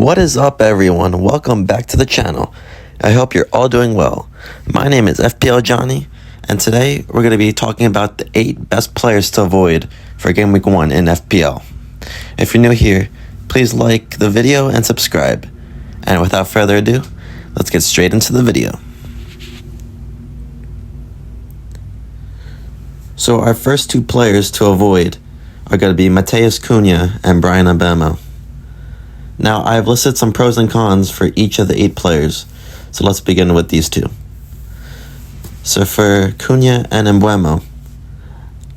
What is up, everyone? Welcome back to the channel. I hope you're all doing well. My name is FPL Johnny, and today we're going to be talking about the 8 best players to avoid for Gameweek 1 in FPL. If you're new here, please like the video and subscribe. And without further ado, let's get straight into the video. So our first 2 players to avoid are going to be Kuna and Kuna Abmo. Now, I've listed some pros and cons for each of the 8 players, so let's begin with these 2. So for Kuna and Abmo,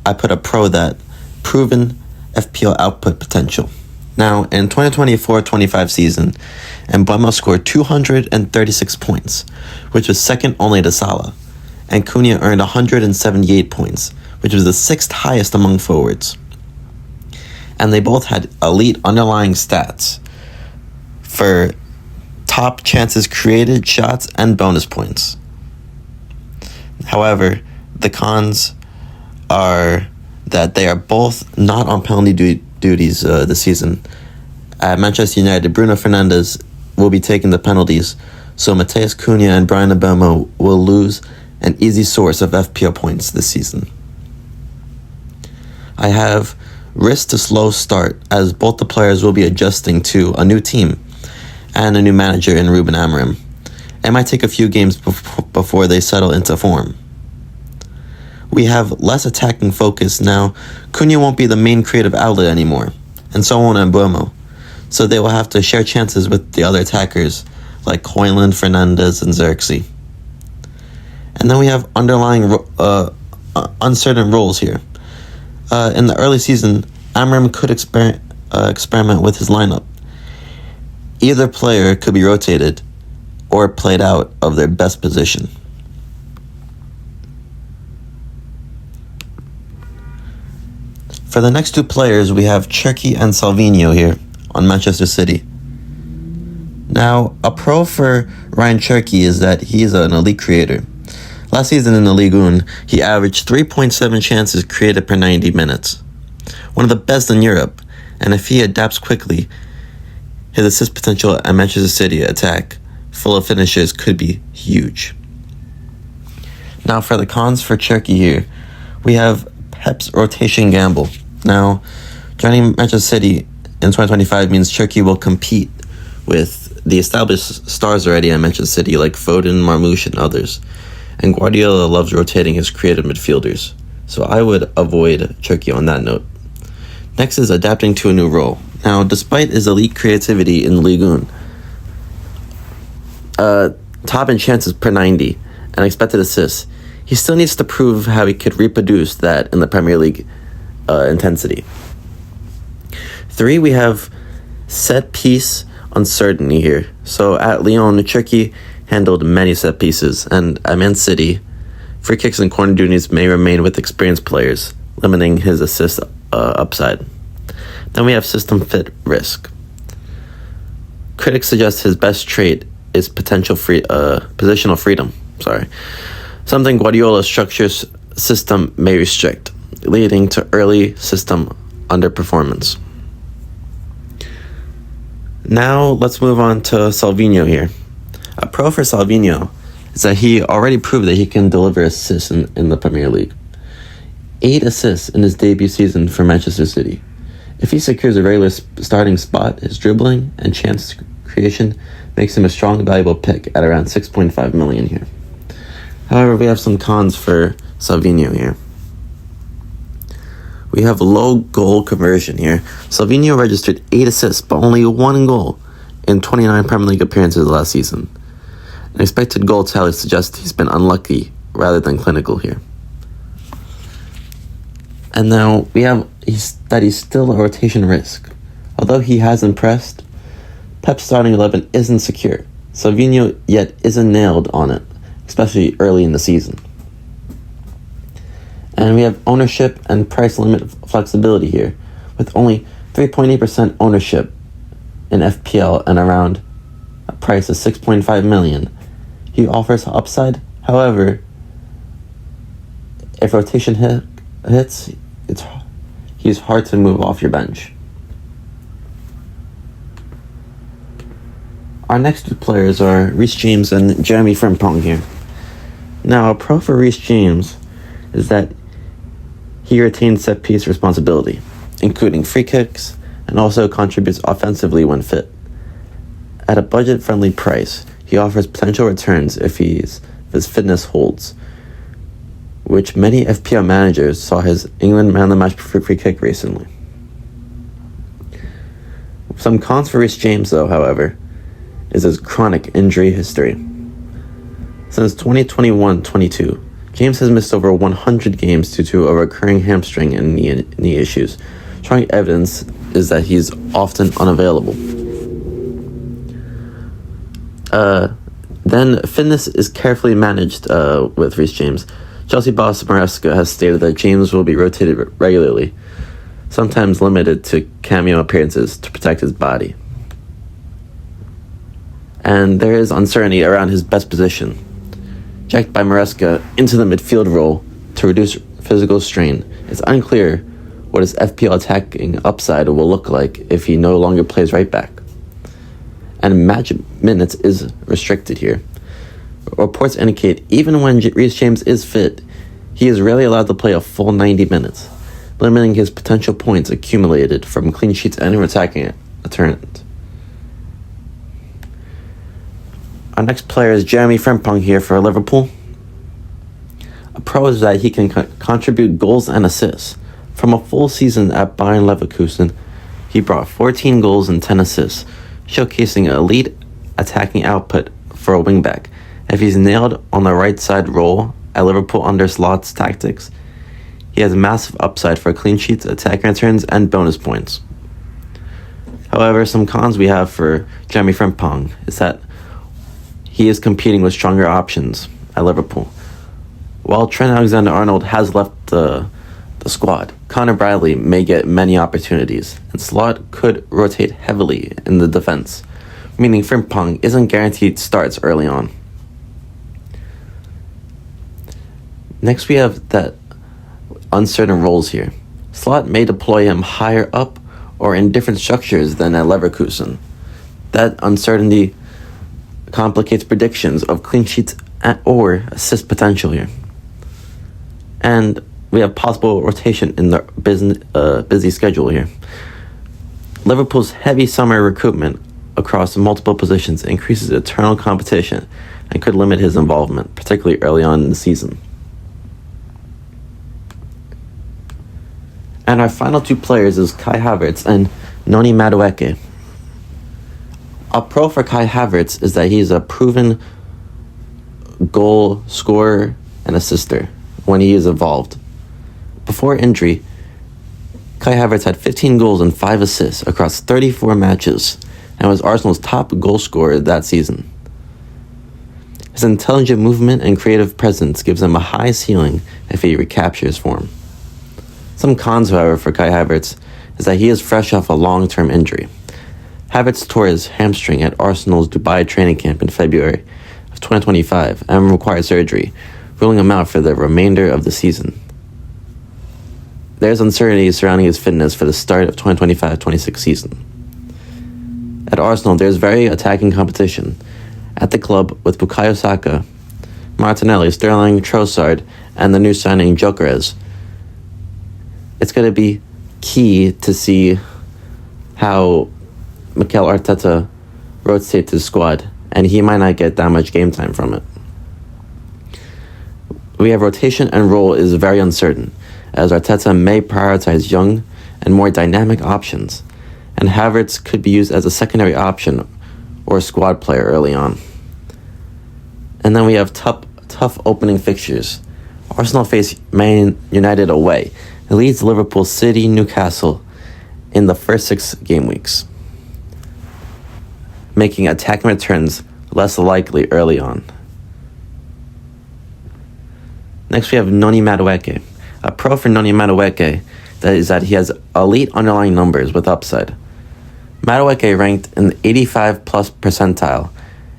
I put a pro that proven FPL output potential. Now, in 2024-25 season, Abmo scored 236 points, which was second only to Salah, and Kuna earned 178 points, which was the 6th highest among forwards. And they both had elite underlying stats for top chances created, shots, and bonus points. However, the cons are that they are both not on penalty duties this season. At Manchester United, Bruno Fernandes will be taking the penalties, so Kuna and Kuna Abmo will lose an easy source of FPL points this season. I have risk to slow start, as both the players will be adjusting to a new team and a new manager in Ruben Amorim. It might take a few games before they settle into form. We have less attacking focus now. Kuna won't be the main creative outlet anymore, and so won't Abmo. So they will have to share chances with the other attackers like Højlund, Fernandes, and Ziyech. And then we have underlying uncertain roles here. In the early season, Amorim could experiment with his lineup. Either player could be rotated or played out of their best position. For the next 2 players, we have Cherki and Salvinho here on Manchester City. Now, a pro for Ryan Cherki is that he's an elite creator. Last season in the Ligue 1, he averaged 3.7 chances created per 90 minutes. One of the best in Europe, and if he adapts quickly, his assist potential at Manchester City attack, full of finishes, could be huge. Now for the cons for Cherki here, we have Pep's rotation gamble. Now, joining Manchester City in 2025 means Cherki will compete with the established stars already at Manchester City like Foden, Marmoush, and others. And Guardiola loves rotating his creative midfielders, so I would avoid Cherki on that note. Next is adapting to a new role. Now, despite his elite creativity in Ligue 1, top in chances per 90, and expected assists, he still needs to prove how he could reproduce that in the Premier League intensity. 3, we have set piece uncertainty here. So at Lyon, Cherki handled many set pieces, and at Man City, free kicks and corner duties may remain with experienced players, limiting his assist upside. Then we have system fit risk. Critics suggest his best trait is positional freedom. Something Guardiola's structures system may restrict, leading to early system underperformance. Now let's move on to Salvinho here. A pro for Salvinho is that he already proved that he can deliver assists in the Premier League. 8 assists in his debut season for Manchester City. If he secures a regular starting spot, his dribbling and chance creation makes him a strong, valuable pick at around 6.5 million here. However, we have some cons for Salvinho here. We have low goal conversion here. Salvinho registered 8 assists, but only 1 goal in 29 Premier League appearances last season. An expected goal tally suggests he's been unlucky rather than clinical here. And now we have that he's still a rotation risk. Although he has impressed, Pep's starting 11 isn't secure. Salvinho yet isn't nailed on it, especially early in the season. And we have ownership and price limit flexibility here, with only 3.8% ownership in FPL and around a price of 6.5 million. He offers upside. However, if rotation hits, he's hard to move off your bench. Our next two players are Reece James and Jeremy Frimpong here. Now, a pro for Reece James is that he retains set-piece responsibility, including free kicks, and also contributes offensively when fit. At a budget-friendly price, he offers potential returns if his fitness holds, which many FPL managers saw his England man of the match free kick recently. Some cons for Reece James, though, however, is his chronic injury history. Since 2021-22, James has missed over 100 games due to a recurring hamstring and knee issues. Strong evidence is that he's often unavailable. Then fitness is carefully managed with Reece James. Chelsea boss Maresca has stated that James will be rotated regularly, sometimes limited to cameo appearances to protect his body. And there is uncertainty around his best position. Jacked by Maresca into the midfield role to reduce physical strain, it's unclear what his FPL attacking upside will look like if he no longer plays right back. And match minutes is restricted here. Reports indicate even when Reece James is fit, he is rarely allowed to play a full 90 minutes, limiting his potential points accumulated from clean sheets and attacking a tournament. Our next player is Jeremy Frimpong here for Liverpool. A pro is that he can contribute goals and assists. From a full season at Bayern Leverkusen, he brought 14 goals and 10 assists, showcasing elite attacking output for a wingback. If he's nailed on the right side role at Liverpool under Slot's tactics, he has massive upside for clean sheets, attacking returns, and bonus points. However, some cons we have for Jeremy Frimpong is that he is competing with stronger options at Liverpool. While Trent Alexander-Arnold has left the squad, Connor Bradley may get many opportunities, and Slot could rotate heavily in the defense, meaning Frimpong isn't guaranteed starts early on. Next we have that uncertain roles here. Slot may deploy him higher up or in different structures than at Leverkusen. That uncertainty complicates predictions of clean sheets or assist potential here. And we have possible rotation in the busy schedule here. Liverpool's heavy summer recruitment across multiple positions increases internal competition and could limit his involvement, particularly early on in the season. And our final two players is Kai Havertz and Noni Madueke. A pro for Kai Havertz is that he's a proven goal scorer and assister when he is involved. Before injury, Kai Havertz had 15 goals and 5 assists across 34 matches and was Arsenal's top goal scorer that season. His intelligent movement and creative presence gives him a high ceiling if he recaptures form. Some cons, however, for Kai Havertz is that he is fresh off a long-term injury. Havertz tore his hamstring at Arsenal's Dubai training camp in February of 2025 and required surgery, ruling him out for the remainder of the season. There's uncertainty surrounding his fitness for the start of 2025-26 season. At Arsenal, there's very attacking competition at the club with Bukayo Saka, Martinelli, Sterling, Trossard, and the new signing Gyökeres. It's going to be key to see how Mikel Arteta rotates his squad, and he might not get that much game time from it. We have rotation and role is very uncertain, as Arteta may prioritize young and more dynamic options, and Havertz could be used as a secondary option or a squad player early on. And then we have tough opening fixtures. Arsenal face Man United away. It leads Liverpool, City, Newcastle in the first 6 game weeks, making attacking returns less likely early on. Next we have Noni Madueke. A pro for Noni Madueke is that he has elite underlying numbers with upside. Madueke ranked in the 85 plus percentile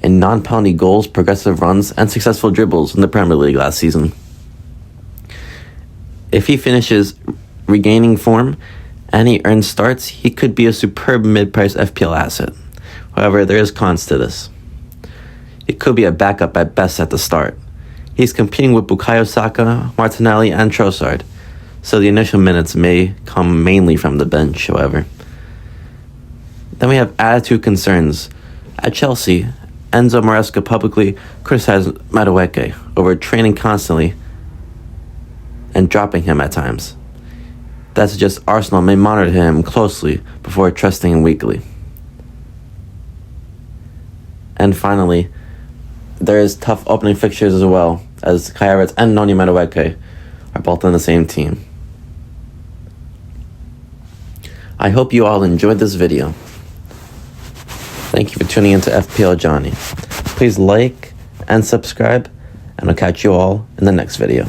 in non-penalty goals, progressive runs, and successful dribbles in the Premier League last season. If he finishes regaining form and he earns starts, he could be a superb mid-price FPL asset, However, there is cons to this. It could be a backup at best at the start. He's competing with Bukayo Saka, Martinelli, and Trossard, so the initial minutes may come mainly from the bench, however. Then we have attitude concerns. At Chelsea, Enzo Maresca publicly criticized Madueke over training constantly and dropping him at times. That suggests Arsenal may monitor him closely before trusting him weekly. And finally, there is tough opening fixtures as well, as Havertz and Noni Madueke are both on the same team. I hope you all enjoyed this video. Thank you for tuning into FPL Johnny. Please like and subscribe, and I'll catch you all in the next video.